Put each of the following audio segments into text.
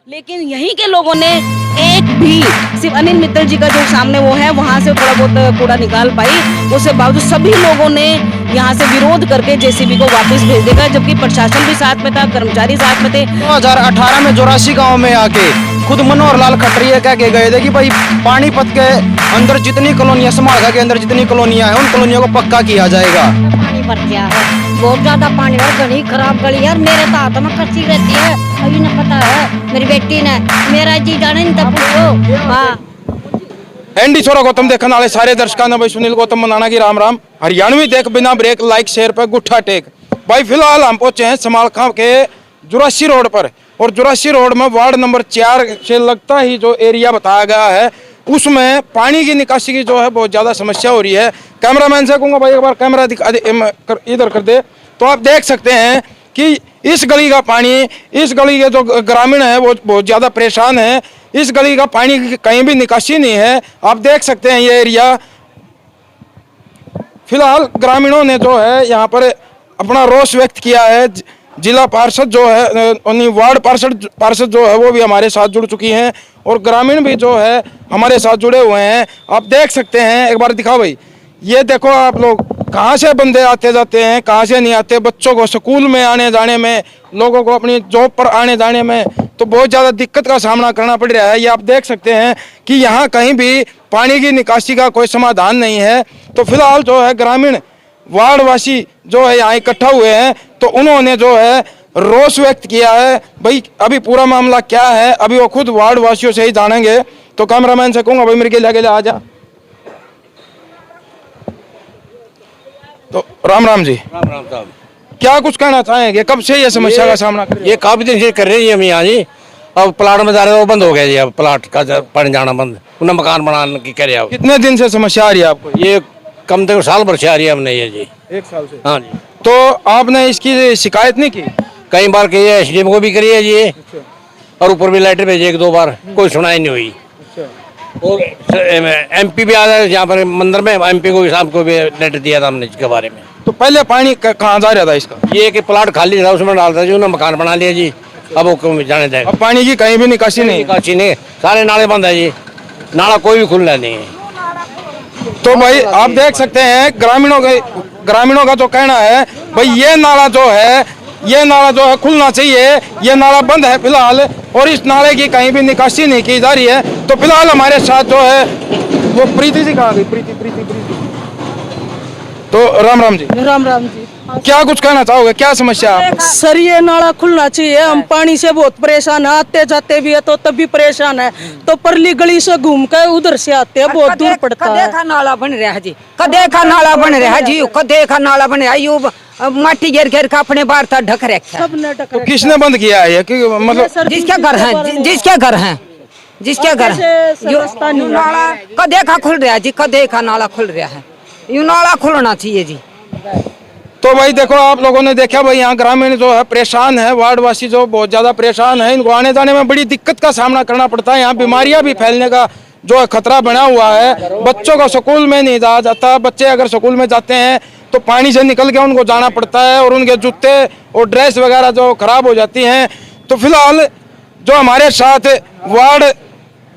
लेकिन यहीं के लोगों ने एक भी सिर्फ अनिल मित्तल जी का जो सामने वो है वहां से थोड़ा बहुत कूड़ा निकाल पाई, उसके बावजूद सभी लोगों ने यहाँ से विरोध करके जेसीबी को वापस भेज देगा, जबकि प्रशासन भी साथ में था, कर्मचारी साथ में थे। 2018 में जोरासी गांव में आके खुद मनोहर लाल खट्टर कह के गए थे कि भाई पानीपत के अंदर जितनी कॉलोनियां, समाघा के अंदर जितनी कॉलोनियां हैं उन कॉलोनियों को पक्का किया जाएगा। पानी भर गया है, बहुत ज्यादा पानी है, गली खराब गली है। मेरे तो हाथ में कच्ची रहती है, अभी न पता है मेरी बेटी ने, मेरा जी जाने नहीं था पूछो। हाँ एनडी छोरा गौतम देखने वाले सारे दर्शकों ने भाई सुनील गौतम मनाना की राम राम। हरियाणवी देख बिना ब्रेक लाइक शेयर पे गुट्ठा टेक। भाई फिलहाल हम पहुंचे हैं समालखा के जुरासी रोड पर, और जुरासी रोड में वार्ड नंबर 4 से लगता ही जो एरिया बताया गया है उसमें पानी की निकासी की जो है बहुत ज़्यादा समस्या हो रही है। कैमरामैन से कहूँगा भाई एक बार कैमरा इधर कर दे, तो आप देख सकते हैं कि इस गली का पानी, इस गली के जो ग्रामीण है वो बहुत ज़्यादा परेशान है। इस गली का पानी की कहीं भी निकासी नहीं है। आप देख सकते हैं ये एरिया। फिलहाल ग्रामीणों ने जो है यहाँ पर अपना रोष व्यक्त किया है। जिला पार्षद जो है, वार्ड पार्षद जो है वो भी हमारे साथ जुड़ चुकी हैं, और ग्रामीण भी जो है हमारे साथ जुड़े हुए हैं। आप देख सकते हैं, एक बार दिखाओ भाई, ये देखो आप लोग, कहाँ से बंदे आते जाते हैं, कहाँ से नहीं आते। बच्चों को स्कूल में आने जाने में, लोगों को अपनी जॉब पर आने जाने में तो बहुत ज़्यादा दिक्कत का सामना करना पड़ रहा है। ये आप देख सकते हैं कि यहाँ कहीं भी पानी की निकासी का कोई समाधान नहीं है। तो फिलहाल जो है ग्रामीण वार्डवासी जो है यहाँ इकट्ठा हुए हैं, तो उन्होंने जो है रोष व्यक्त किया है। भाई अभी पूरा मामला क्या है अभी वो खुद वार्डवासियों से ही जानेंगे। तो कैमरामैन से कहूँगा भाई मेरे के लिए आ जा। तो राम राम जी। राम राम साहब, क्या कुछ कहना चाहेंगे, कब से ये समस्या का सामना कर रहे ये काफी दिन से कर रहे हैं हम यहाँ जी। अब प्लाट में जा रहे वो बंद हो गया जी, अब प्लाट का पानी जाना बंद, उन्हें मकान बनाने की करे। अब कितने दिन से समस्या आ रही है आपको? ये कम से कम साल भर से आ रही है हमने ये जी। 1 साल से। हाँ जी, तो आपने इसकी शिकायत नहीं की? कई बार की है, एसडीएम को भी करी है जी, और ऊपर भी लेटर भेजे 1-2 बार, कोई सुनाई नहीं हुई। और एमपी भी आ रहा है यहाँ पर मंदिर में, एमपी को शाम को भी लेटर दिया था हमने इसके बारे में। तो पहले पानी कहाँ जा रहा था इसका? ये कि प्लाट खाली था उसमें डालता जी, उन्होंने मकान बना लिया जी, अब वो क्यों जाने देगा। अब पानी की कहीं भी निकासी नहीं? निकासी नहीं, सारे नाले बंद है जी, नाला कोई भी खुला नहीं है। तो भाई आप देख सकते हैं ग्रामीणों का जो कहना है, भाई ये नाला जो है खुलना चाहिए। ये नाला बंद है फिलहाल, और इस नाले की कहीं भी निकासी नहीं की जा रही है। तो फिलहाल हमारे साथ जो है वो प्रीति जी कहाँ गई? प्रीति तो राम राम जी। राम राम जी। क्या कुछ कहना चाहोगे, क्या समस्या है? सर ये नाला खुलना चाहिए, हम पानी से बहुत परेशान है, आते जाते भी है तो तब भी परेशान है। तो परली गली से घूम कर उधर से आते हैं, बहुत दूर पड़ता है। कदे का नाला बन रहा है जी, कदे का नाला बन रहा है जी, कदे का नाला बन रहा है। यू माटी घेर घेर का अपने बाहर तक ढक रखा है। सबने तो किसने बंद किया है कि मतलब जिसके घर है, जिसके घर है, जिसके घर नाला कदे का खुल रहा है जी, कदे का नाला खुल रहा है। यू नाला खुलना चाहिए जी। तो भाई देखो आप लोगों ने देखा भाई यहाँ ग्रामीण जो है परेशान है, वार्डवासी जो बहुत ज्यादा परेशान है। इनको आने जाने में बड़ी दिक्कत का सामना करना पड़ता है। यहाँ बीमारियां भी फैलने का जो है खतरा बना हुआ है। बच्चों को स्कूल में नहीं जाया जाता, बच्चे अगर स्कूल में जाते हैं तो पानी से निकल के उनको जाना पड़ता है, और उनके जूते और ड्रेस वगैरह जो खराब हो जाती हैं। तो फिलहाल जो हमारे साथ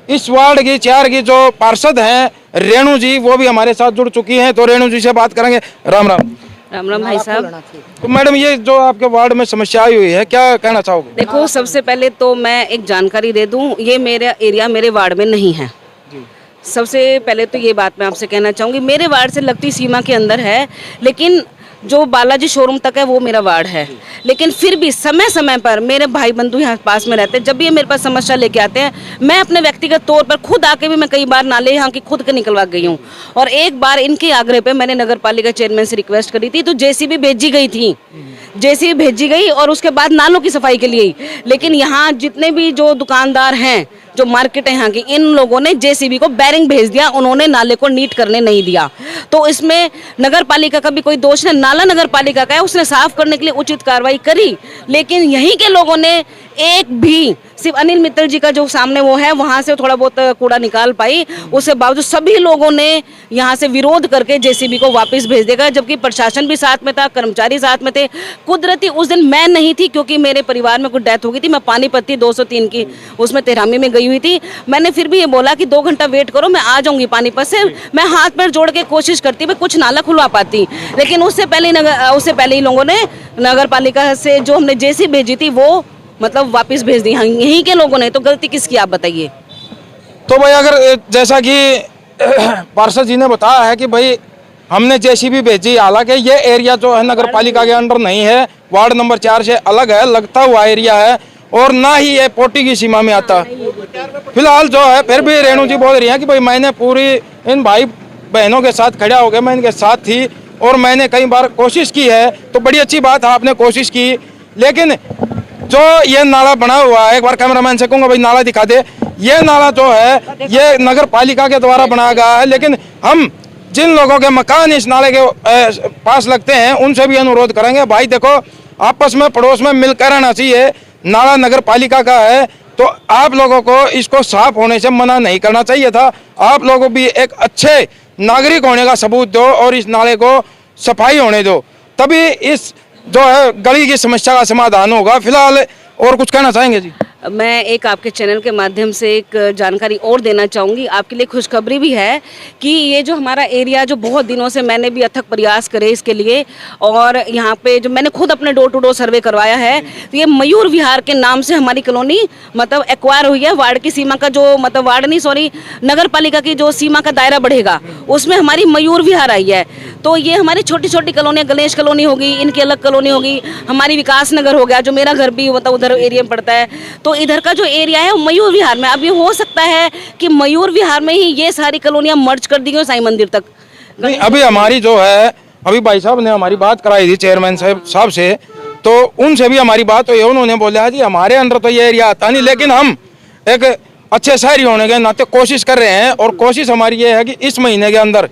इस वार्ड की 4 की जो पार्षद हैं रेणु जी, वो भी हमारे साथ जुड़ चुकी हैं। तो रेणु जी से बात करेंगे। राम राम। राम राम भाई साहब। तो मैडम ये जो आपके वार्ड में समस्या आई हुई है, क्या कहना चाहोगे? देखो सबसे पहले तो मैं एक जानकारी दे दूं, ये मेरा एरिया मेरे वार्ड में नहीं है। सबसे पहले तो ये बात मैं आपसे कहना चाहूँगी, मेरे वार्ड से लगती सीमा के अंदर है, लेकिन जो बालाजी शोरूम तक है वो मेरा वार्ड है। लेकिन फिर भी समय समय पर मेरे भाई बंधु यहाँ पास में रहते हैं, जब भी ये मेरे पास समस्या लेके आते हैं, मैं अपने व्यक्तिगत तौर पर खुद आके भी मैं कई बार नाले यहाँ की खुद के निकलवा गई हूँ। और एक बार इनके आग्रह पे मैंने नगर पालिका चेयरमैन से रिक्वेस्ट करी थी, तो जेसीबी भेजी गई थी, जेसीबी भेजी गई, और उसके बाद नालों की सफाई के लिए। लेकिन यहाँ जितने भी जो दुकानदार हैं, जो मार्केट है यहाँ की, इन लोगों ने जेसीबी को बैरिंग भेज दिया, उन्होंने नाले को नीट करने नहीं दिया। तो इसमें नगर पालिका का भी कोई दोष नहीं, नाला नगर पालिका का है, उसने साफ करने के लिए उचित कार्रवाई करी। लेकिन यहीं के लोगों ने एक भी सिर्फ अनिल मित्तल जी का जो सामने वो है वहाँ से थोड़ा बहुत कूड़ा निकाल पाई, उसके बावजूद सभी लोगों ने यहाँ से विरोध करके जेसीबी को वापस भेज देगा, जबकि प्रशासन भी साथ में था, कर्मचारी साथ में थे। कुदरती उस दिन मैं नहीं थी क्योंकि मेरे परिवार में कुछ डेथ हो गई थी, मैं पानीपत थी 203 की, उसमें तेहरामी में गई हुई थी। मैंने फिर भी ये बोला कि 2 घंटा वेट करो, मैं आ जाऊंगी पानीपत से। मैं हाथ पैर जोड़ के कोशिश करती, मैं कुछ नाला खुलवा पाती, लेकिन उससे पहले ही लोगों ने नगर पालिका से जो हमने जेसीबी भेजी थी वो मतलब वापस भेज दी। यहीं के लोगों ने, तो गलती किसकी आप बताइए। तो भाई अगर जैसा कि पार्षद जी ने बताया है कि भाई हमने जेसीबी भेजी, हालांकि ये एरिया जो है नगर पालिका के अंडर नहीं है, वार्ड नंबर 4 से अलग है, लगता हुआ एरिया है और ना ही ये पोटी की सीमा में आता। फिलहाल जो है फिर भी रेणु जी बोल रही हैं कि भाई मैंने पूरी इन भाई बहनों के साथ खड़ा हो गया, मैं इनके साथ थी और मैंने कई बार कोशिश की है। तो बड़ी अच्छी बात है आपने कोशिश की, लेकिन जो ये नाला बना हुआ है, एक बार कैमरामैन से कहूँगा भाई नाला दिखा दे। ये नाला जो है ये नगर पालिका के द्वारा बनाया गया है, लेकिन हम जिन लोगों के मकान इस नाले के पास लगते हैं उनसे भी अनुरोध करेंगे, भाई देखो आपस में पड़ोस में मिलकर रहना चाहिए। नाला नगर पालिका का है तो आप लोगों को इसको साफ होने से मना नहीं करना चाहिए था। आप लोगों भी एक अच्छे नागरिक होने का सबूत दो और इस नाले को सफाई होने दो, तभी इस जो है गली की समस्या का समाधान होगा। फिलहाल और कुछ कहना चाहेंगे जी? मैं एक आपके चैनल के माध्यम से एक जानकारी और देना चाहूँगी, आपके लिए खुशखबरी भी है कि ये जो हमारा एरिया जो बहुत दिनों से मैंने भी अथक प्रयास करे इसके लिए, और यहाँ पे जो मैंने खुद अपने डोर टू डोर सर्वे करवाया है, तो ये मयूर विहार के नाम से हमारी कॉलोनी मतलब एक्वायर हुई है। वार्ड की सीमा का जो मतलब वार्ड नहीं सॉरी नगर पालिका की जो सीमा का दायरा बढ़ेगा उसमें हमारी मयूर विहार आई है। तो ये हमारी छोटी छोटी कॉलोनियाँ, गणेश कॉलोनी होगी, इनकी अलग कॉलोनी होगी, हमारी विकास नगर हो गया जो मेरा घर भी मतलब उधर एरिया में पड़ता है। तो इधर का जो एरिया है वो मयूर विहार में, अब ये हो सकता है कि मयूर विहार में ही ये सारी कॉलोनियां मर्ज कर दी गई साईं मंदिर तक। नहीं, अभी हमारी जो है अभी भाई साहब ने हमारी बात कराई थी चेयरमैन साहब से, तो उनसे भी हमारी बात हुई। उन्होंने बोला जी हमारे अंदर तो ये एरिया आता नहीं, लेकिन हम एक अच्छे शहरी होने के नाते कोशिश कर रहे हैं और कोशिश हमारी ये है कि इस महीने के अंदर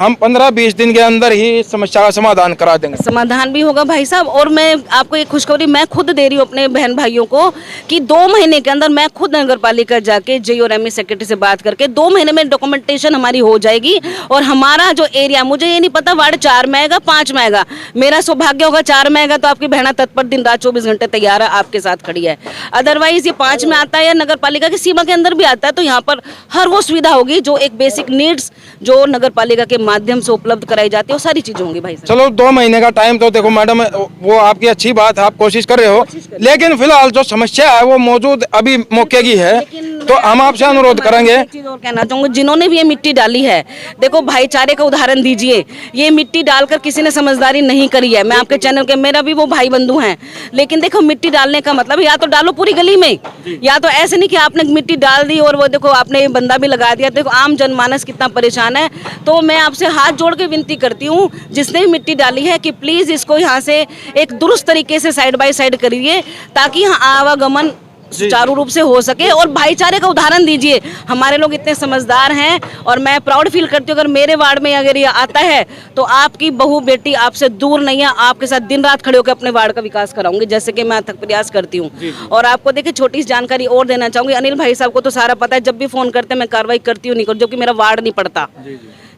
हम 15-20 दिन के अंदर ही इस समस्या का समाधान करा देंगे। समाधान भी होगा भाई साहब। और मैं आपको एक खुशखबरी मैं खुद दे रही हूँ अपने बहन भाइयों को कि 2 महीने के अंदर मैं खुद नगर पालिका जाके जे और एमई सेक्रेटरी से बात करके 2 महीने में डॉक्यूमेंटेशन हमारी हो जाएगी। और हमारा जो एरिया, मुझे ये नहीं पता वार्ड 4 में आएगा 5 में आएगा, मेरा सौभाग्य होगा 4 में आएगा तो आपकी बहना तत्पर दिन रात 24 घंटे तैयार है, आपके साथ खड़ी है। अदरवाइज ये 5 में आता है या नगर पालिका की सीमा के अंदर भी आता है, तो यहाँ पर हर वो सुविधा होगी जो एक बेसिक नीड्स जो नगर पालिका के माध्यम से उपलब्ध कराई जाती है, वो सारी चीजें होंगी भाई साहब। चलो 2 महीने का टाइम तो देखो मैडम, वो आपकी अच्छी बात है, आप कोशिश कर रहे हो, लेकिन फिलहाल जो समस्या है वो मौजूद अभी मौके की है। तो हम आपसे अनुरोध करेंगे, एक चीज और कहना चाहूंगी, जिन्होंने भी ये मिट्टी डाली है, देखो भाईचारे का उदाहरण दीजिए। ये मिट्टी डालकर किसी ने समझदारी नहीं करी है। मैं आपके चैनल के, मेरा भी वो भाई बंधु हैं, लेकिन देखो मिट्टी डालने का मतलब या तो डालो पूरी गली में, या तो ऐसे नहीं कि आपने मिट्टी डाल दी और वो देखो आपने बंदा भी लगा दिया। देखो आम जनमानस कितना परेशान है। तो मैं आपसे हाथ जोड़ के विनती करती हूँ, जिसने भी मिट्टी डाली है कि प्लीज इसको यहाँ से एक दुरुस्त तरीके से साइड बाय साइड करिए, ताकि यहाँ आवागमन सुचारू रूप से हो सके और भाईचारे का उदाहरण दीजिए। हमारे लोग इतने समझदार हैं और मैं प्राउड फील करती हूँ अगर मेरे वार्ड में अगर ये आता है तो आपकी बहू बेटी आपसे दूर नहीं है, आपके साथ दिन रात खड़े होकर अपने वार्ड का विकास कराऊंगी, जैसे कि मैं अथक प्रयास करती हूँ। और आपको देखिए छोटी सी जानकारी और देना चाहूंगी, अनिल भाई साहब को तो सारा पता है, जब भी फोन करते हैं मैं कार्रवाई करती हूँ नहीं करती, जबकि मेरा वार्ड नहीं पड़ता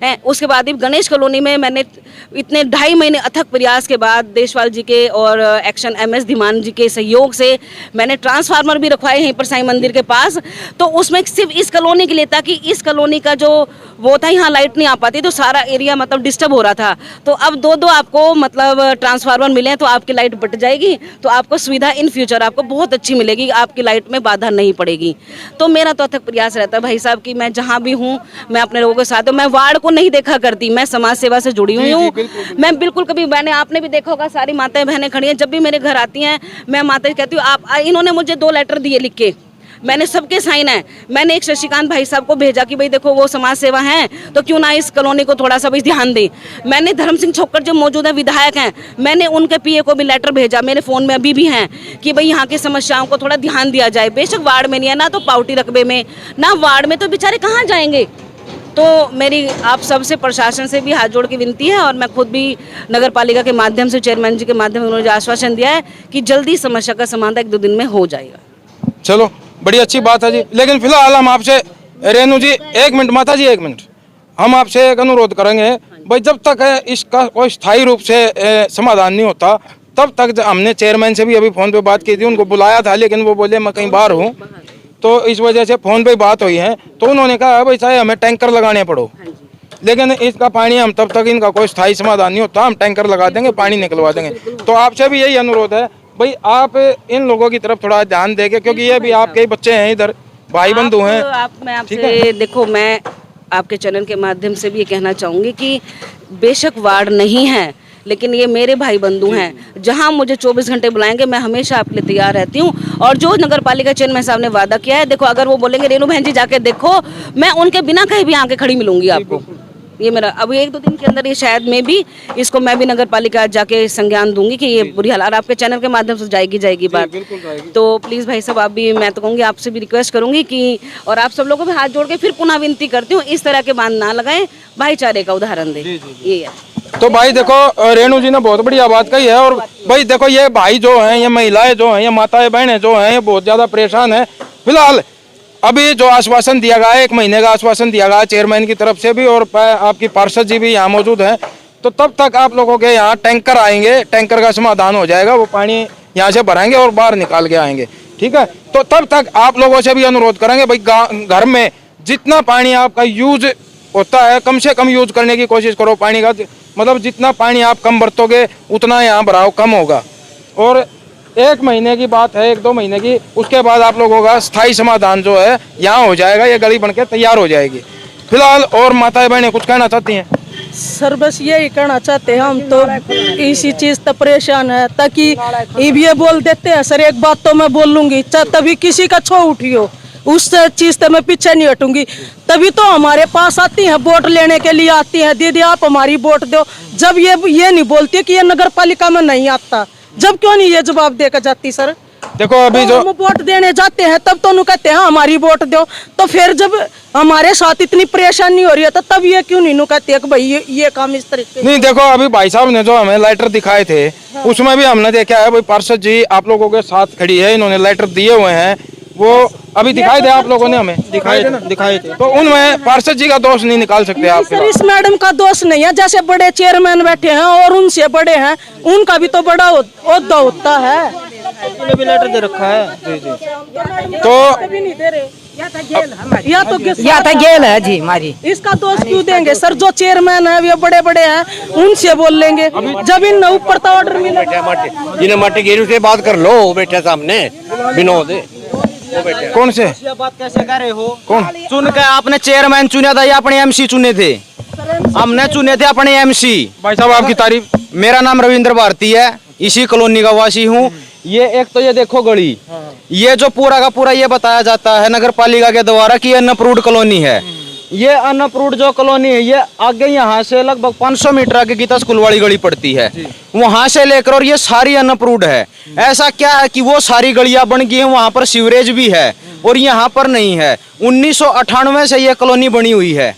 है। उसके बाद भी गणेश कॉलोनी में मैंने इतने 2.5 महीने अथक प्रयास के बाद देशवाल जी के और एक्शन MS धीमान जी के सहयोग से मैंने ट्रांसफार्मर भी रखवाए यहीं पर साईं मंदिर के पास। तो उसमें सिर्फ इस कॉलोनी के लिए था कि इस कॉलोनी का जो वो था, यहाँ लाइट नहीं आ पाती तो सारा एरिया मतलब डिस्टर्ब हो रहा था। तो अब 2 आपको मतलब ट्रांसफार्मर मिले हैं तो आपकी लाइट बट जाएगी, तो आपको सुविधा इन फ्यूचर आपको बहुत अच्छी मिलेगी, आपकी लाइट में बाधा नहीं पड़ेगी। तो मेरा तो अथक प्रयास रहता है भाई साहब कि मैं जहाँ भी हूँ मैं अपने लोगों के साथ हूँ। मैं वार्ड को नहीं देखा करती, मैं समाज सेवा से जुड़ी हुई हूँ। मैं बिल्कुल कभी, मैंने आपने भी देखा होगा सारी माताएं बहनें खड़ी हैं, जब भी मेरे घर आती हैं मैं माता जी कहती हूँ आप, इन्होंने मुझे 2 लेटर दिए लिख के, मैंने सबके साइन है। मैंने एक शशिकांत भाई साहब को भेजा कि भाई देखो वो समाज सेवा हैं तो क्यों ना इस कॉलोनी को थोड़ा सा भी ध्यान दें। मैंने धर्म सिंह छोक्कर जो मौजूदा विधायक हैं, मैंने उनके PA को भी लेटर भेजा, मेरे फ़ोन में अभी भी हैं, कि भाई यहाँ की समस्याओं को थोड़ा ध्यान दिया जाए। बेशक वार्ड में नहीं है ना, तो पाउटी रकबे में ना वार्ड में, तो बेचारे कहाँ जाएंगे। तो मेरी आप सबसे प्रशासन से भी हाथ जोड़ के विनती है, और मैं खुद भी नगर पालिका के माध्यम से, चेयरमैन जी के माध्यम से उन्होंने आश्वासन दिया है कि जल्दी समस्या का समाधान 1-2 दिन में हो जाएगा। चलो बड़ी अच्छी बात है जी। लेकिन फिलहाल हम आपसे रेणु जी 1 मिनट, माता जी 1 मिनट, हम आपसे एक अनुरोध करेंगे भाई, जब तक इसका कोई स्थायी रूप से समाधान नहीं होता तब तक हमने चेयरमैन से भी अभी फोन पे बात की थी, उनको बुलाया था लेकिन वो बोले मैं कहीं बाहर हूँ, तो इस वजह से फोन पे बात हुई है। तो उन्होंने कहा भाई चाहे हमें टैंकर लगाने पड़ो, लेकिन इसका पानी हम तब तक इनका कोई स्थायी समाधान नहीं होता हम टैंकर लगा देंगे, पानी निकलवा देंगे। तो आपसे भी यही अनुरोध है भाई आप इन लोगों की तरफ थोड़ा ध्यान देंगे, क्योंकि ये भी आपके ही बच्चे हैं, इधर भाई बंधु हैं। मैं आपसे देखो, मैं आपके चैनल के माध्यम से भी ये कहना चाहूँगी कि बेशक वार्ड नहीं है लेकिन ये मेरे भाई बंधु हैं। जहाँ मुझे 24 घंटे बुलाएंगे मैं हमेशा आपके लिए तैयार रहती हूँ। और जो नगर पालिका चेयरमैन साहब ने वादा किया है, देखो अगर वो बोलेंगे रेणु बहन जी जाके देखो, मैं उनके बिना कहीं भी आके खड़ी मिलूंगी आपको। ये मेरा अभी 1-2 दिन के अंदर ये शायद में भी इसको मैं भी नगर पालिका जाके संज्ञान दूंगी कि ये बुरी हालत आपके चैनल के माध्यम से जाएगी बात। तो प्लीज़ भाई साहब, आप भी, मैं तो कहूँगी आपसे भी रिक्वेस्ट करूंगी कि, और आप सब लोगों को भी हाथ जोड़ के फिर पुनः विनती करती हूँ, इस तरह के बांध ना लगाएं, भाईचारे का उदाहरण दें। ये है। तो भाई देखो रेणु जी ने बहुत बढ़िया बात कही है। और भाई देखो ये भाई जो हैं, ये महिलाएं जो हैं, ये माताएं बहनें जो हैं, ये बहुत ज्यादा परेशान है। फिलहाल अभी जो आश्वासन दिया गया है, 1 महीने का आश्वासन दिया गया है चेयरमैन की तरफ से भी, और आपकी पार्षद जी भी यहाँ मौजूद हैं, तो तब तक आप लोगों के यहाँ टैंकर आएंगे, टैंकर का समाधान हो जाएगा, वो पानी यहाँ से भराएंगे और बाहर निकाल के आएंगे, ठीक है। तो तब तक आप लोगों से भी अनुरोध करेंगे भाई घर में जितना पानी आपका यूज होता है कम से कम यूज करने की कोशिश करो पानी का, मतलब जितना पानी आप कम बरतोगे उतना यहाँ भराव कम होगा। और 1 महीने की बात है, 1-2 महीने की, उसके बाद आप लोगों का स्थायी समाधान जो है यहाँ हो जाएगा, ये गली बनके तैयार हो जाएगी। फिलहाल और माताएं बहनें कुछ कहना चाहती हैं? सर बस यही कहना चाहते हैं, हम तो इसी चीज से परेशान है, ताकि ये बोल देते हैं सर, एक बात तो मैं बोल लूंगी, तभी किसी का छो उठियो, उस चीज से मैं पीछे नहीं हटूंगी। तभी तो हमारे पास आती हैं, वोट लेने के लिए आती हैं, दीदी आप हमारी वोट दो। जब ये नहीं बोलती कि ये नगर पालिका में नहीं आता, जब क्यों नहीं ये जवाब देकर जाती सर? देखो अभी जो हम वोट देने जाते हैं तब तो उन्हें कहते हैं हमारी वोट दो, तो फिर जब हमारे साथ इतनी परेशानी हो रही है तो तब ये क्यों नहीं कहते हैं कि भाई ये काम इस तरीके से? नहीं देखो अभी भाई साहब ने जो हमें लेटर दिखाए थे, उसमें भी हमने देखा है भाई पार्षद जी आप लोगों के साथ खड़ी है, इन्होंने लेटर दिए हुए हैं, वो अभी दिखाई दे आप लोगों ने हमें दिखाए थे, तो उनमें पार्षद जी का दोष नहीं निकाल सकते आप? सर इस मैडम का दोष नहीं है, जैसे बड़े चेयरमैन बैठे हैं और उनसे बड़े हैं, उनका भी तो बड़ा ओहदा होता है। भी लेटर दे रखा है जी। तो या तो गेल है जी हमारी, इसका दोष क्यों देंगे सर? जो चेयरमैन है वे बड़े बड़े हैं, उनसे बोल लेंगे, जब इन ऊपर तो ऑर्डर मिलेगा। जिन्हें माटी गेरू से बात कर लो, बैठे सामने विनोद। कौन से बात कैसे कर रहे हो? कौन चुन के आपने चेयरमैन चुना था या अपने एमसी चुने थे? हमने चुने थे अपने एमसी। भाई साहब आपकी तारीफ? मेरा नाम रविंद्र भारती है, इसी कॉलोनी का वासी हूँ। ये एक तो ये देखो गली, ये जो पूरा का पूरा ये बताया जाता है नगर पालिका के द्वारा कि ये अनअप्रूव्ड कॉलोनी है। ये अनअप्रूव्ड जो कॉलोनी है, ये आगे यहाँ से लगभग 500 मीटर आगे गीता स्कूल वाली गली पड़ती है, वहां से लेकर और ये सारी अनअप्रूव्ड है। ऐसा क्या है कि वो सारी गलियां बन गई हैं, वहां पर सीवरेज भी है और यहाँ पर नहीं है। 1998 से ये कॉलोनी बनी हुई है।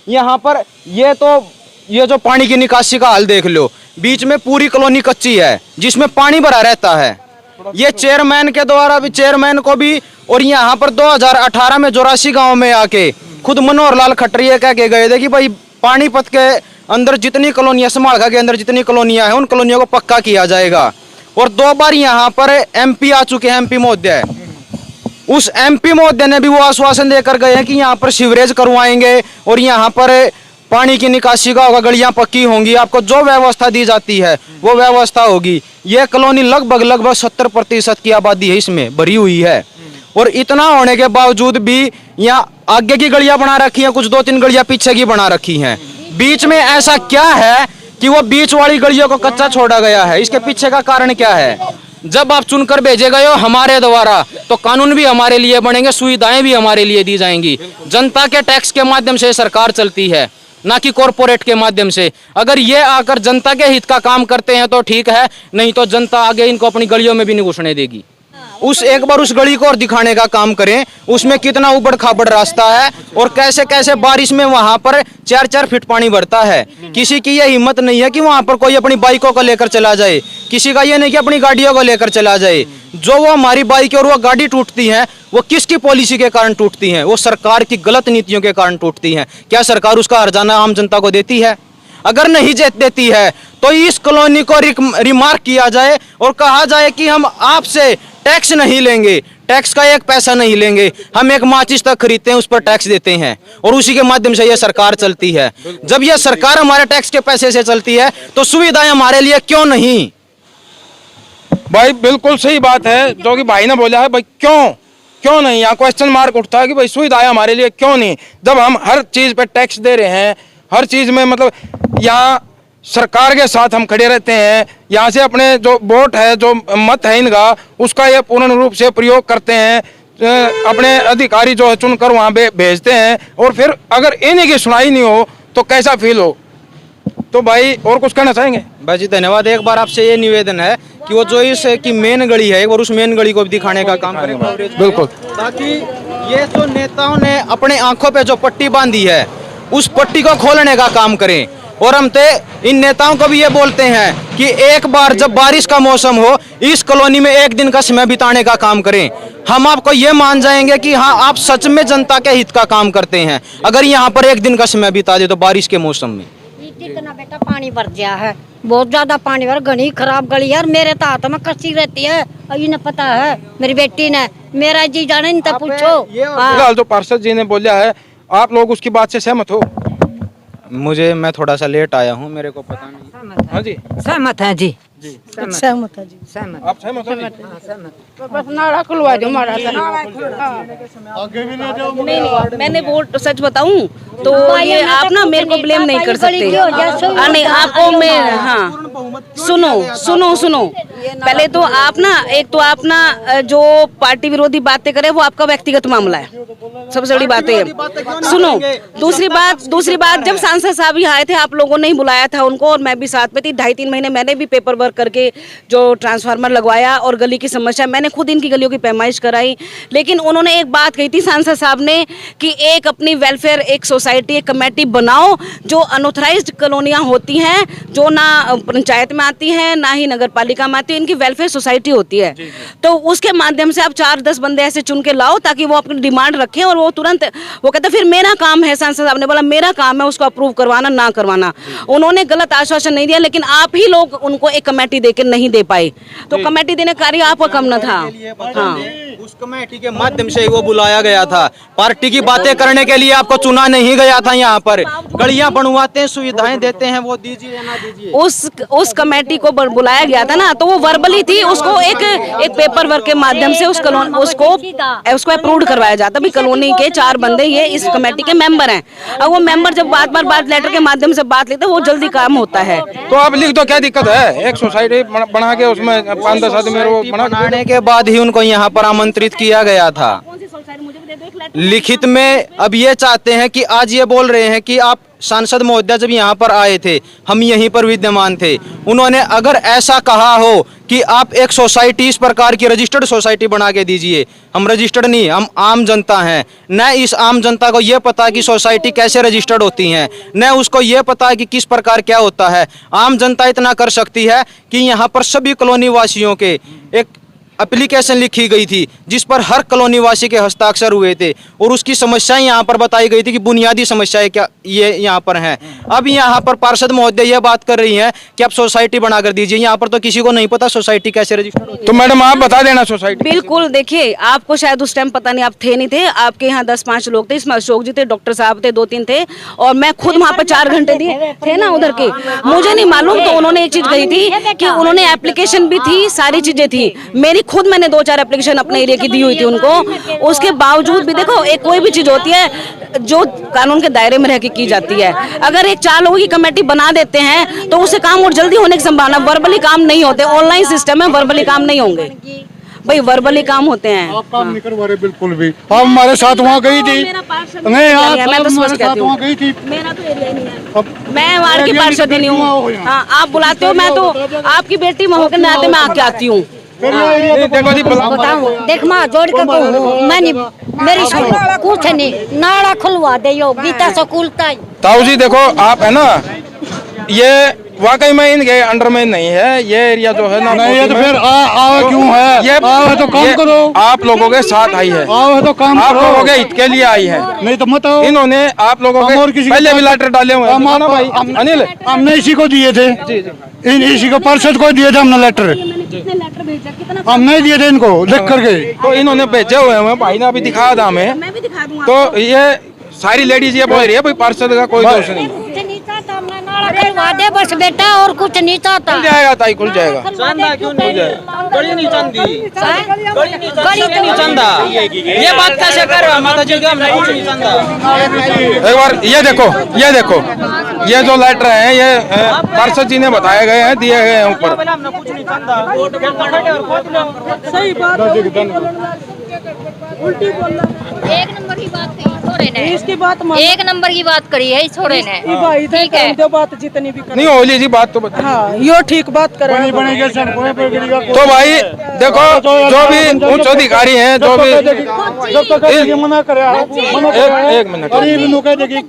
यहाँ पर ये जो पानी की निकासी का हाल देख लो, बीच में पूरी कॉलोनी कच्ची है जिसमें पानी भरा रहता है। ये चेयरमैन के द्वारा भी, चेयरमैन को भी, और यहाँ पर 2018 में जोरासी गांव में आके खुद मनोहर लाल खट्टरिया कह के गए थे कि भाई पानीपत के अंदर जितनी कॉलोनियां, समालखा के अंदर जितनी कॉलोनियां हैं उन कॉलोनियों को पक्का किया जाएगा। और 2 बार यहाँ पर एमपी आ चुके हैं, एमपी महोदय। उस एमपी महोदय ने भी वो आश्वासन देकर गए हैं कि यहाँ पर सीवरेज करवाएंगे और यहाँ पर पानी की निकासी का होगा, गलियां पक्की होंगी, आपको जो व्यवस्था दी जाती है वो व्यवस्था होगी। ये कॉलोनी लगभग 70% की आबादी है इसमें भरी हुई है, और इतना होने के बावजूद भी यहाँ आगे की गलियां बना रखी हैं, कुछ 2-3 गलियां पीछे की बना रखी हैं। बीच में ऐसा क्या है कि वो बीच वाली गलियों को कच्चा छोड़ा गया है? इसके पीछे का कारण क्या है? जब आप चुनकर भेजे गए हो हमारे द्वारा, तो कानून भी हमारे लिए बनेंगे, सुविधाएं भी हमारे लिए दी जाएंगी। जनता के टैक्स के माध्यम से सरकार चलती है, ना कि कॉरपोरेट के माध्यम से। अगर ये आकर जनता के हित का काम करते हैं तो ठीक है, नहीं तो जनता आगे इनको अपनी गलियों में भी नहीं घुसने देगी। एक बार उस गली को और दिखाने का काम करें, उसमें कितना उबड़ खाबड़ रास्ता है और कैसे कैसे बारिश में वहां पर 4-4 फीट पानी भरता है। किसी की ये हिम्मत नहीं है कि वहां पर कोई अपनी बाइकों को लेकर चला जाए, किसी का ये नहीं कि अपनी गाड़ियों को लेकर चला जाए। जो वो हमारी बाइक और वो गाड़ी टूटती है, वो किसकी पॉलिसी के कारण टूटती हैं? वो सरकार की गलत नीतियों के कारण टूटती हैं। क्या सरकार उसका हर्जाना आम जनता को देती है? अगर नहीं देती है तो इस कॉलोनी को रिमार्क किया जाए और कहा जाए कि हम आपसे टैक्स नहीं लेंगे, टैक्स का एक पैसा नहीं लेंगे, हम एक माचिस तक खरीदते हैं उस पर टैक्स देते हैं और उसी के माध्यम से ये सरकार चलती है। जब ये सरकार हमारे टैक्स के पैसे से चलती है तो सुविधाएं हमारे लिए क्यों नहीं? भाई बिल्कुल सही बात है जो कि भाई ने बोला है। भाई क्यों नहीं, यहाँ क्वेश्चन मार्क उठता है कि भाई सुविधाएं हमारे लिए क्यों नहीं, जब हम हर चीज पे टैक्स दे रहे हैं, हर चीज में मतलब यहाँ सरकार के साथ हम खड़े रहते हैं। यहाँ से अपने जो वोट है, जो मत है इनका, उसका ये पूर्ण रूप से प्रयोग करते हैं। अपने अधिकारी जो है चुनकर वहाँ भेजते हैं और फिर अगर इन्हीं की सुनाई नहीं हो तो कैसा फील हो। तो भाई और कुछ कहना चाहेंगे? भाई जी धन्यवाद। एक बार आपसे ये निवेदन है कि वो जो इस की मेन गली है और उस मेन गली को भी दिखाने का काम करें बिल्कुल, ताकि ये जो नेताओं ने अपने आंखों पे जो पट्टी बांधी है उस पट्टी को खोलने का काम करें। और हम तो इन नेताओं को भी ये बोलते हैं कि एक बार जब बारिश का मौसम हो, इस कॉलोनी में एक दिन का समय बिताने का काम करें। हम आपको ये मान जाएंगे कि हाँ, आप सच में जनता के हित का काम करते हैं अगर यहाँ पर एक दिन का समय बिता दे तो बारिश के मौसम में। कितना बेटा पानी भर गया है, बहुत ज्यादा पानी भर, घनी खराब गली यार। मेरे तो हाथ में कच्ची रहती है, अभी न पता है मेरी बेटी ने, मेरा जी जाने नहीं था पूछो। फिलहाल जो पार्षद जी ने बोला है, आप लोग उसकी बात से सहमत हो? मैं थोड़ा सा लेट आया हूँ, मेरे को पता नहीं। हाँ जी, सहमत है जी, सहमत है जी। सहमत। आप सहमत हो? तो बस नाड़ा खुलवा दो हमारा। नहीं, मैंने वोट सच बताऊं तो ये आप ना मेरे को ब्लेम नहीं कर सकते। नहीं, आपको मैं, हाँ सुनो, पहले तो आप ना, एक तो आप ना जो पार्टी विरोधी बातें करें वो आपका व्यक्तिगत मामला है, सबसे बड़ी बात है। सुनो, दूसरी बात जब सांसद साहब यहाँ आए थे, आप लोगों ने ही बुलाया था उनको और मैं भी साथ में थी। 2.5-3 महीने मैंने भी पेपर वर्क करके जो ट्रांसफार्मर लगवाया और गली की समस्या, मैंने खुद इनकी गलियों की पैमाइश कराई। लेकिन उन्होंने एक बात कही थी सांसद साहब ने कि एक अपनी वेलफेयर, एक सोसाइटी, एक कमेटी बनाओ जो अनऑथराइज्ड कॉलोनियां होती हैं, जो ना पंचायत में आती हैं ना ही नगर पालिका में आती है, इनकी वेलफेयर सोसाइटी होती है। तो उसके माध्यम से आप 4-10 बंदे ऐसे चुन के लाओ ताकि वो अपनी डिमांड रखें और वो तुरंत वो कहते फिर मेरा काम है। सांसद साहब ने बोला मेरा काम है उसको अप्रूव करवाना ना करवाना। उन्होंने गलत आश्वासन नहीं दिया, लेकिन आप ही लोग उनको एक कमेटी देकर नहीं दे पाए, तो कमेटी देने का कार्य आपका कम न था। हाँ, उस कमेटी के माध्यम से वो बुलाया गया था, पार्टी की बातें करने के लिए आपको चुना नहीं गया था। यहाँ पर गलियां बनवाते हैं, सुविधाएं देते हैं, वो दीजिए या ना दीजिए। उस कमेटी को बुलाया गया था ना, तो वो वर्बली थी, उसको एक पेपर वर्क के माध्यम से उसको अप्रूव करवाया जाता। भी कॉलोनी के 4 बंदे ये इस कमेटी के मेंबर हैं। अब वो मेंबर जब बात लेटर के माध्यम से बात लेते हैं, वो जल्दी काम होता है। तो आप लिख दो, क्या दिक्कत है? एक सोसाइटी बना के उसमें 5-10 आदमी बनाने के बाद ही उनको यहाँ पर आमंत्रित किया गया था लिखित में। अब ये चाहते हैं कि आज ये बोल रहे हैं कि आप सांसद महोदय जब यहाँ पर आए थे, हम यहीं पर विद्यमान थे, उन्होंने अगर ऐसा कहा हो कि आप एक सोसाइटी इस प्रकार की रजिस्टर्ड सोसाइटी बना के दीजिए। हम रजिस्टर्ड नहीं, हम आम जनता हैं। न इस आम जनता को ये पता कि सोसाइटी कैसे रजिस्टर्ड होती हैं, न उसको ये पता है कि किस प्रकार क्या होता है। आम जनता इतना कर सकती है कि यहाँ पर सभी कॉलोनी वासियों के एक एप्लीकेशन लिखी गई थी जिस पर हर कॉलोनी वासी के हस्ताक्षर हुए थे और उसकी समस्याएं यहाँ पर बताई गई थी कि बुनियादी समस्याएं क्या ये यहाँ पर हैं। अब यहाँ पर पार्षद महोदय ये बात कर रही हैं कि आप सोसाइटी बना कर दीजिए। यहाँ पर तो किसी को नहीं पता सोसाइटी कैसे रजिस्टर्ड होती है। तो मैडम आप बता देना सोसाइटी। बिल्कुल, देखिए आपको शायद उस टाइम पता नहीं, आप थे नहीं थे, आपके यहाँ 10-5 लोग थे, इसमें अशोक जी थे, डॉक्टर साहब थे, 2-3 थे और मैं खुद वहाँ पर 4 घंटे दिए थे ना उधर के। मुझे नहीं मालूम, तो उन्होंने एक चीज कही थी कि उन्होंने एप्लीकेशन भी थी, सारी चीजें थी मेरी खुद, मैंने 2-4 एप्लीकेशन अपने एरिया की दी हुई थी उनको। उसके बावजूद भी देखो, एक कोई भी चीज होती है जो कानून के दायरे में रह के की जाती है। अगर एक 4 लोगों की कमेटी बना देते हैं तो उससे काम और जल्दी होने की संभावना। वर्बली काम नहीं होते, ऑनलाइन सिस्टम है, वर्बली काम नहीं होंगे भाई, वर्बली काम होते हैं। आप काम नहीं करवा रहे बिल्कुल भी। आप हमारे साथ वहाँ गई थी, नहीं आप हमारे साथ वहाँ गई थी। मेरा तो एरिया नहीं है, मैं वार्ड की पार्षद नहीं हूँ। हाँ, आप बुलाते हो, मैं तो आपकी बेटी में होकर नाते में आके आती हूँ। बताऊं, देख माँ जोड़ के कहूं, मैं नहीं, मेरी सुनो कुछ नहीं, नाड़ा खुलवा दे यो गीता स्कूल ताई। ताऊ जी देखो, आप है ना, ये वाकई में इनके अंडर में नहीं है ये एरिया जो है ना। नहीं है तो फिर आओ क्यों है? ये आओ है तो काम ये करो। आप लोगों के साथ आई है, आओ है तो काम आप करो। लोगों के हित के लिए आई है। नहीं तो मत आओ। इन्होंने आप लोगों हम के और किसी के पहले भी साथ- लेटर डाले हुए हैं हम ना भाई हम- अनिल। हमने इसी को दिए थे, इसी को पार्षद को दिए थे हमने लेटर। हम नहीं दिए थे इनको लिख करके। तो इन्होंने भेजे हुए हैं, भाई ने अभी दिखाया था हमें। मैं भी दिखा दूंगा। तो ये सारी लेडीज ये बोल रही है भाई पार्षद का कोई दोष नहीं। कुछ नहीं चाहता, हमने नाला खुलवा दे बस बेटा, और कुछ नहीं चाहता। खुल जाएगा ताई, खुल जाएगा। गली नहीं चंदी, गली नहीं चंदा। ये बात कैसे कर रहा माता जी? हमने कुछ नहीं चंदा। एक बार ये देखो, ये देखो, ये जो लेटर है ये पार्षद जी ने बताए गए हैं, दिए गए हैं ऊपर। सही बात उल्टी बोलना। एक नंबर की बात कही छोड़े ने, इसकी बात मान। एक नंबर की बात करी है छोड़े ने। ई भाई ठीक है। जो बात जितनी भी कर। नहीं होली जी बात तो बता। हाँ यो ठीक बात कर। बनेगी सड़कों पे गिरेगा। तो भाई देखो जो भी उच्च अधिकारी हैं, जो भी जब तक ये मना करे एक मिनट। गरीब लोग कह देगी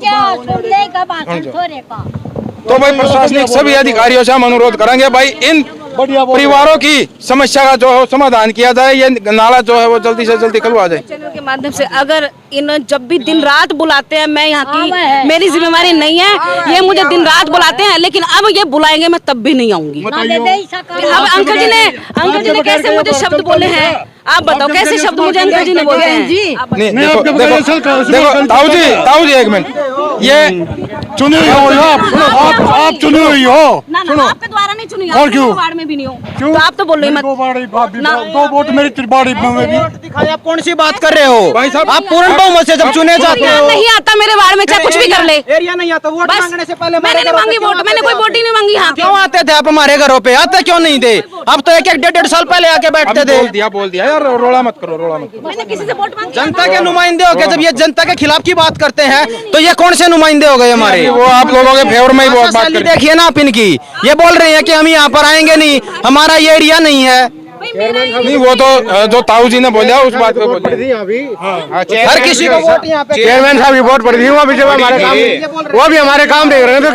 तो भाई प्रशासनिक सभी अधिकारियों से हम अनुरोध करेंगे भाई इन बढ़िया परिवारों की समस्या का जो है समाधान किया जाए, ये नाला जो है वो जल्दी से जल्दी खुलवा जाए। चैनल के माध्यम से अगर इन जब भी दिन रात बुलाते हैं, मैं यहाँ की मेरी जिम्मेवारी नहीं है, ये मुझे दिन रात बुलाते हैं, लेकिन अब ये बुलाएंगे मैं तब भी नहीं आऊंगी। अब अंकल जी ने कैसे मुझे शब्द बोले हैं, आप बताओ कैसे शब्द मुझे अंकल जी ने बोले हैं जी। नहीं देखो देखो ताऊ जी एक मिनट, ये चुनी हुई हो आप चुनी हुई हो। ना ना आपके द्वारा नहीं चुनी, और क्यों? वार्ड में भी नहीं हो क्यों? तो आप तो बोल रही मत। दो वोट मेरी त्रिबाड़ी में भी। दिखाई आप कौन सी बात कर रहे हो? भाई साहब आप पूर्ण बहुमत से जब चुने जाते हो। नहीं आता मेरे वार्ड में, चाहे कुछ भी कर ले। एरिया नहीं आता वोट बस मांगने से पहले मैंने नहीं मांगी वोट, मैंने कोई वोट ही नहीं मांगी यहाँ क्यों आते थे आप हमारे घरों पे? आते क्यों नहीं थे? अब तो एक डेढ़ साल पहले आके बैठते थे। बोल दिया यार, रोड़ा मत करो, रोड़ा मत करो। मैंने किसी से वोट मांगी? जनता के नुमाइंदे हो के जब ये जनता के खिलाफ की बात करते हैं तो ये कौन से नुमाइंदे हो गए हमारे? वो आप लोगों के फेवर में ही बहुत बात शैली कर। देखिए ना आप इनकी, ये बोल रहे हैं कि हम यहाँ पर आएंगे नहीं, हमारा ये एरिया नहीं है। नहीं वो तो जो ताऊ जी ने बोला उस बात को बोले। हर किसी को वोट यहाँ पे चेयरमैन साहब की वोट पड़ी थी, वो भी जब हमारे काम, वो भी हमारे काम देख रहे हैं, तो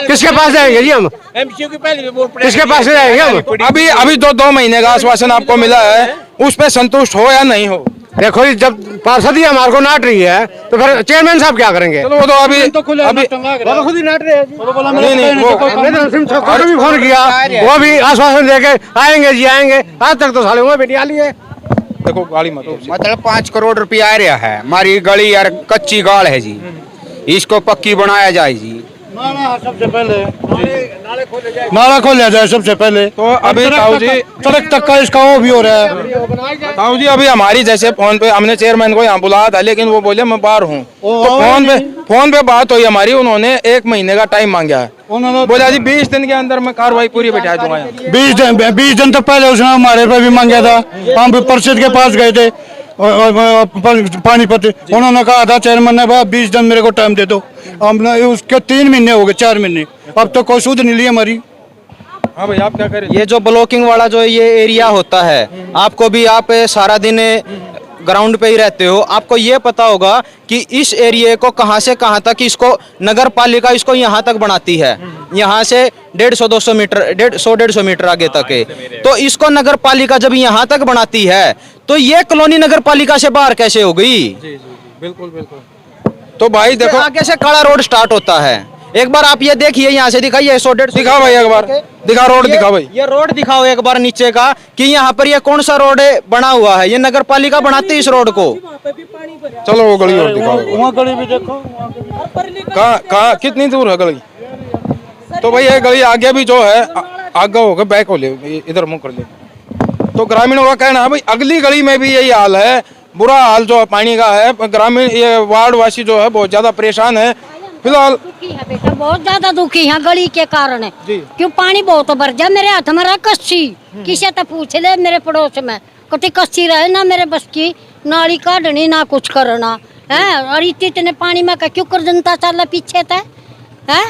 किसके पास जाएंगे जी हम? किसके पास जाएंगे हम? अभी जो 2 महीने का आश्वासन आपको मिला है उस पे संतुष्ट हो या नहीं हो? देखो जी, जब पार्षद ही हमारे को नाट रही है तो फिर चेयरमैन साहब क्या करेंगे? चलो वो तो अभी वो तो खुद ही नाट रहे हैं जी। नहीं नहीं वो हमने तो नरसिंह ठाकुर को भी फोन किया, वो भी आश्वासन देके आएंगे जी आएंगे, आज तक तो साले हुए बेटी आली है। देखो गाड़ी मत दो। मतलब 5 करोड़ रुपया आ रहा है, हमारी गली यार कच्ची गाड़ है जी, इसको पक्की बनाया जाए जी। सबसे पहले नाला खोला जाए सबसे पहले। तो अभी ताऊ जी सड़क तक का इसका वो भी हो रहा है। ताऊ जी अभी हमारी जैसे फोन पे हमने चेयरमैन को यहाँ बुलाया था, लेकिन वो बोले मैं बाहर हूँ, तो फोन पे बात हुई हमारी, उन्होंने 1 महीने का टाइम मांगा है। उन्होंने बोला जी 20 दिन के अंदर मैं कार्रवाई पूरी बैठा दूंगा यहाँ। 20 दिन तक पहले उसने हमारे पे भी मांगा था, हम भी परिषद के पास गए थे पानीपत। उन्होंने कहा था चेयरमैन ने, 20 दिन मेरे को टाइम दे दो। हमने उसके 3 महीने हो गए, 4 महीने, अब तो कोई सूद नहीं ली हमारी। हाँ भाई आप क्या करें? ये जो ब्लॉकिंग वाला जो ये एरिया होता है, आपको भी आप सारा दिन ग्राउंड पे ही रहते हो, आपको ये पता होगा कि इस एरिया को कहाँ से कहाँ तक इसको नगर पालिका इसको यहाँ तक बनाती है, यहाँ से 150-200 मीटर 150-150 मीटर आगे तक है। तो इसको नगर पालिका जब यहाँ तक बनाती है तो ये कॉलोनी नगर पालिका से बाहर कैसे हो गई? बिल्कुल बिल्कुल। तो भाई देखो आगे से काला रोड स्टार्ट होता है। एक बार आप ये देखिए, यहाँ से दिखाइए 100-150 दिखा भाई एक बार, दिखा रोड दिखा भाई। ये रोड दिखाओ एक बार नीचे का कि यहाँ पर ये कौन सा रोड बना हुआ है। ये नगर पालिका बनाती है इस रोड को। चलो वो गली और दिखाओ, वहाँ गली भी देखो, कहाँ कितनी दूर है गली? तो भाई ये गली आगे भी जो है आगे होकर बैक हो ले, इधर मुंह कर ले। तो ग्रामीणों का कहना है भाई अगली गली में भी यही हाल है, बुरा हाल जो है पानी का है। ग्रामीण ये वार्ड वासी जो है बहुत ज्यादा परेशान है फिलहाल। दुखी है बेटा, बहुत ज्यादा दुखी है गली के कारण है। क्यों पानी बहुत भर जा, मेरे हाथ में रहा कच्ची, किसे तो पूछ ले मेरे पड़ोस में, कटी कच्ची रहे ना मेरे बस की, नाली काटनी ना कुछ करना है। और इतने पानी में क्यों कर जनता चल पीछे थे है,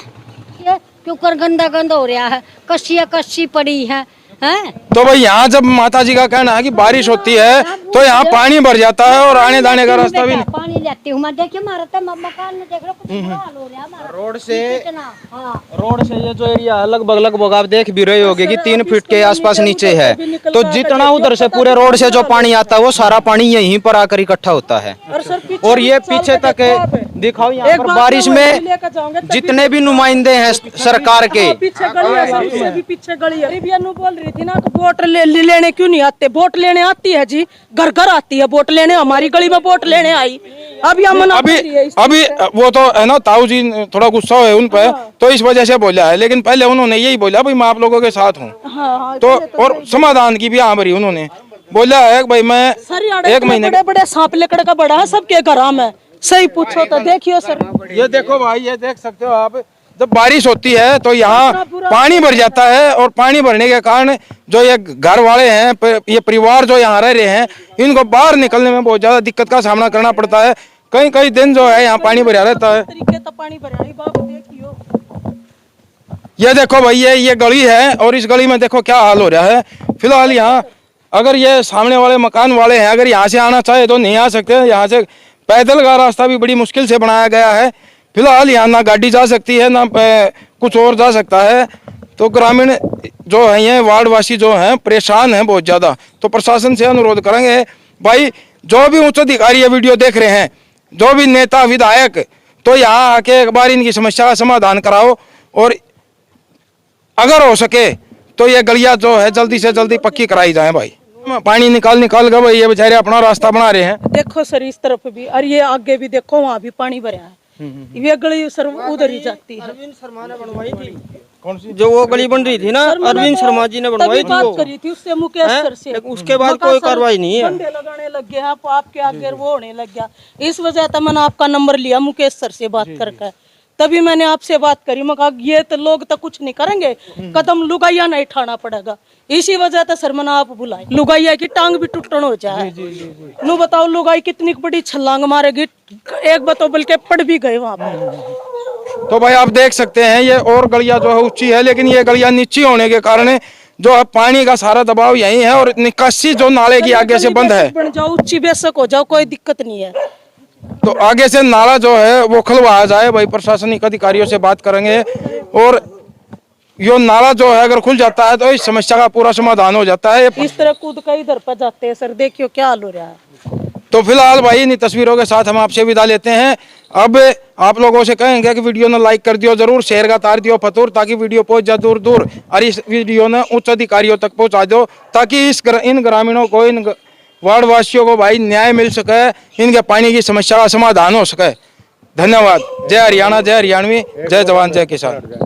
क्यों कर गंदा गंदा हो रहा है, कच्ची कच्ची पड़ी है हैं? तो भाई यहाँ जब माता जी का कहना है कि बारिश होती है तो यहाँ पानी भर जाता है और आने जाने का रास्ता भी नहीं। पानी लेती हूँ मैं, देखिए हमारा तो मकान में देख लो कुछ बुरा हाल हो रहा है हमारा। रोड से कितना, हाँ। रोड से ये जो एरिया है लगभग आप देख भी रहे होगे कि 3 फीट के आसपास नीचे है। तो जितना उधर से पूरे रोड से जो पानी आता है वो सारा पानी यहीं पर आकर इकट्ठा होता है। और ये पीछे तक दिखाओ यहाँ पर बारिश में जितने भी नुमाइंदे हैं सरकार के, पीछे गली है, सबसे भी पीछे गली है। बीबीएन बोल रही थी ना कि वोट लेने क्यों नहीं आते? वोट लेने आती है जी, घर घर आती है वोट लेने। हमारी गली में वोट लेने आई, अभी वो तो है ना, ताऊ जी थोड़ा गुस्सा है उन पे, तो इस वजह से बोला है। लेकिन पहले उन्होंने यही बोला भाई मैं आप लोगों के साथ हूँ। तो और समाधान की भी हाँ भरी उन्होंने बोला है भाई मैं 1 महीने बड़े बड़े सांप लकड़ का बड़ा है सबके घर में। सही पूछो तो देखियो सर, ये देखो भाई, ये देख सकते हो आप, जब बारिश होती है तो यहाँ पानी भर जाता है। और पानी भरने के कारण जो ये घर वाले हैं, ये परिवार जो यहाँ रह रहे हैं, इनको बाहर निकलने में बहुत ज्यादा दिक्कत का सामना करना पड़ता है। कई दिन जो है यहाँ पानी भरा रहता है। ये देखो भाई, ये गली है और इस गली में देखो क्या हाल हो रहा है। फिलहाल यहाँ अगर ये सामने वाले मकान वाले हैं, अगर यहाँ से आना चाहे तो नहीं आ सकते। यहाँ से पैदल का रास्ता भी बड़ी मुश्किल से बनाया गया है। फिलहाल यहाँ ना गाड़ी जा सकती है, ना कुछ और जा सकता है। तो ग्रामीण जो है, ये वार्डवासी जो हैं परेशान हैं बहुत ज़्यादा। तो प्रशासन से अनुरोध करेंगे भाई, जो भी उच्च अधिकारी ये वीडियो देख रहे हैं, जो भी नेता विधायक, तो यहाँ आके एक बार इनकी समस्या का समाधान कराओ। और अगर हो सके तो ये गलियाँ जो है जल्दी से जल्दी पक्की कराई जाए भाई। पानी निकाल कर भाई ये बेचारे अपना रास्ता बना रहे हैं। देखो सर इस तरफ भी, और ये आगे भी देखो, वहाँ भी पानी भरा है। ये गली सर उधर ही जाती है। अरविंद शर्मा ने बनवाई थी, कौन सी जो वो गली बन रही थी ना, अरविंद शर्मा जी ने बनवाई थी। बात करी थी उससे मुकेश सर से, उसके बाद कोई कार्रवाई नहीं है। डंडे लगाने लग गए आप, आपके आगे वो होने लग गया। इस वजह से मैंने आपका नंबर लिया मुकेश सर से बात करके, तभी मैंने आपसे बात करी। मैं कहा ये तो लोग तो कुछ नहीं करेंगे, कदम लुगाइया नहीं उठाना पड़ेगा। इसी वजह से सर मैंने आप बुलाए। लुगाइया की टांग भी टूटन हो जाए। नु बताओ लुगाई कितनी बड़ी छलांग मारेगी, एक बताओ बल्कि पड़ भी गए वहां पर। तो भाई आप देख सकते हैं ये और गलियां जो है ऊंची है, लेकिन ये गलियां नीची होने के कारण जो है पानी का सारा दबाव यही है। और निकासी जो नाले की आगे से बंद है, बन जाओ ऊंची बेशक हो जाओ, कोई दिक्कत नहीं है। तो आगे से नाला जो है वो खुलवाया जाए भाई। प्रशासनिक अधिकारियों से बात करेंगे और यो नाला जो है अगर खुल जाता है तो इस समस्या का पूरा समाधान हो जाता है। इस तरह कूद कर इधर पर जाते हैं सर, देखियो क्या हाल हो रहा है। तो फिलहाल भाई इन तस्वीरों के साथ हम आपसे विदा लेते हैं। अब आप लोगों से कहेंगे कि वीडियो ने लाइक कर दियो जरूर, शेयर का तार दियो फतूर, ताकि वीडियो पहुंच जाए दूर दूर। और इस वीडियो ने उच्च अधिकारियों तक पहुंचा दो, ताकि इन ग्रामीणों को, इन वार्ड वासियों को भाई न्याय मिल सके, इनके पानी की समस्या का समाधान हो सके। धन्यवाद। जय हरियाणा, जय हरियाणवी, जय जवान, जय किसान।